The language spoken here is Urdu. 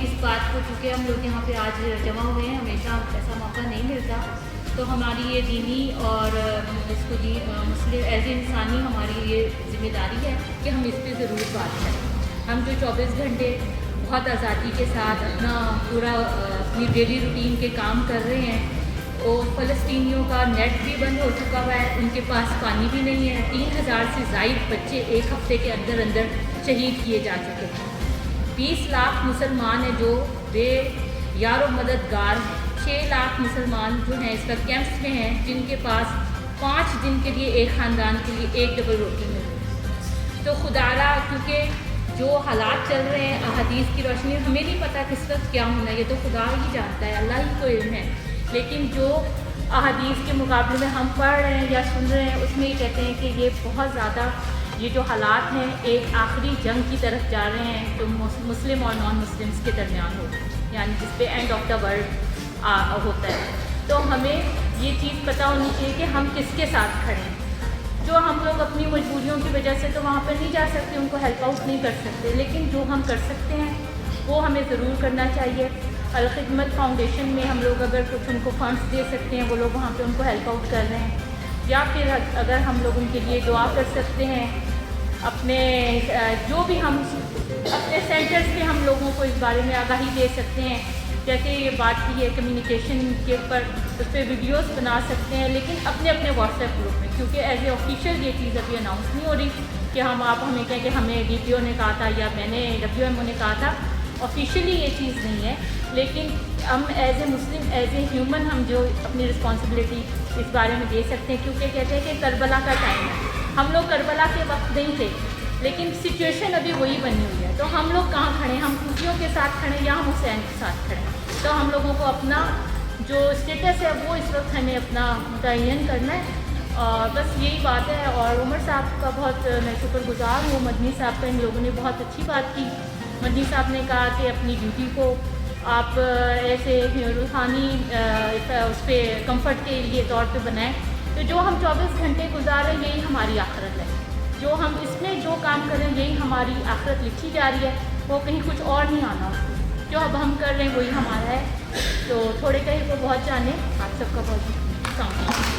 اس بات کو، چونکہ ہم لوگ یہاں پہ آج جمع ہوئے ہیں، ہمیشہ ایسا موقع نہیں ملتا، تو ہماری یہ دینی اور اس کو مسلم ایز اے انسانی ہماری یہ ذمہ داری ہے کہ ہم اس پہ ضرور بات کریں۔ ہم جو 24 گھنٹے بہت آزادی کے ساتھ اپنا پورا اپنی ڈیلی روٹین کے کام کر رہے ہیں، وہ فلسطینیوں کا نیٹ بھی بند ہو چکا ہوا ہے، ان کے پاس پانی بھی نہیں ہے، 3000 سے زائد بچے ایک ہفتے کے اندر اندر شہید کیے جا چکے ہیں، 20 لاکھ مسلمان ہیں جو بے یار و مددگار ہیں، 6 لاکھ مسلمان جو ہیں اس وقت کیمپس میں ہیں، جن کے پاس 5 دن کے لیے ایک خاندان کے لیے ایک ڈبل روٹی مل رہی ہے۔ تو خدا را، کیونکہ جو حالات چل رہے ہیں احادیث کی روشنی، ہمیں نہیں پتہ کس وقت کیا ہونا ہے، یہ تو خدا ہی جانتا ہے، اللہ ہی کو علم ہے، لیکن جو احادیث کے مقابلے میں ہم پڑھ رہے ہیں یا سن رہے ہیں، اس میں یہ کہتے ہیں کہ یہ بہت زیادہ، یہ جو حالات ہیں ایک آخری جنگ کی طرف جا رہے ہیں جو مسلم اور نان مسلمس کے درمیان ہو، یعنی جس پہ اینڈ آف دا ورلڈ ہوتا ہے۔ تو ہمیں یہ چیز پتہ ہونی چاہیے کہ ہم کس کے ساتھ کھڑے ہیں۔ جو ہم لوگ اپنی مجبوریوں کی وجہ سے تو وہاں پہ نہیں جا سکتے، ان کو ہیلپ آؤٹ نہیں کر سکتے، لیکن جو ہم کر سکتے ہیں وہ ہمیں ضرور کرنا چاہیے۔ الخدمت فاؤنڈیشن میں ہم لوگ اگر کچھ ان کو فنڈس دے سکتے ہیں، وہ لوگ وہاں پہ ان کو ہیلپ آؤٹ کر رہے ہیں، یا پھر اگر ہم لوگ ان کے لیے دعا کر سکتے ہیں، اپنے جو بھی ہم اپنے سینٹرز پہ ہم لوگوں کو اس بارے میں آگاہی دے سکتے ہیں، جیسے یہ بات کی ہے کمیونیکیشن کے اوپر، اس پہ ویڈیوز بنا سکتے ہیں، لیکن اپنے اپنے واٹس ایپ گروپ میں، کیونکہ ایز اے آفیشیل یہ چیز ابھی اناؤنس نہیں ہو رہی کہ آپ ہمیں کہیں کہ ہمیں ڈی پی او نے کہا تھا یا میں نے WMO نے کہا تھا، آفیشیلی یہ چیز نہیں ہے، لیکن ہم as a Muslim, as a human, ہم جو اپنی رسپانسبلٹی اس بارے میں دے سکتے ہیں، کیونکہ کہتے ہیں کہ کربلا کا ٹائم ہے، ہم لوگ کربلا کے وقت نہیں تھے، لیکن سچویشن ابھی وہی بنی ہوئی ہے، تو ہم لوگ کہاں کھڑے ہیں؟ ہم خوشیوں کے ساتھ کھڑے ہیں یا ہم حسین کے ساتھ کھڑے ہیں؟ تو ہم لوگوں کو اپنا جو اسٹیٹس ہے وہ اس وقت ہمیں اپنا متعین کرنا ہے، اور بس یہی بات ہے۔ اور عمر صاحب کا بہت میں شکر گزار ہوں، مدنی صاحب کا، ان لوگوں نے بہت اچھی بات کی۔ مدنی صاحب نے کہا کہ اپنی ڈیوٹی کو آپ ایسے روحانی اس پہ کمفرٹ کے لیے طور پہ بنائیں، تو جو ہم 24 گھنٹے گزار رہے ہیں یہی ہماری آخرت ہے، جو ہم اس میں جو کام کر رہے ہیں یہی ہماری آخرت لکھی جا رہی ہے، وہ کہیں کچھ اور نہیں آنا، جو اب ہم کر رہے ہیں وہی ہمارا ہے۔ تو تھوڑے کہیں کو بہت جانے، آپ سب کا بہت شکریہ۔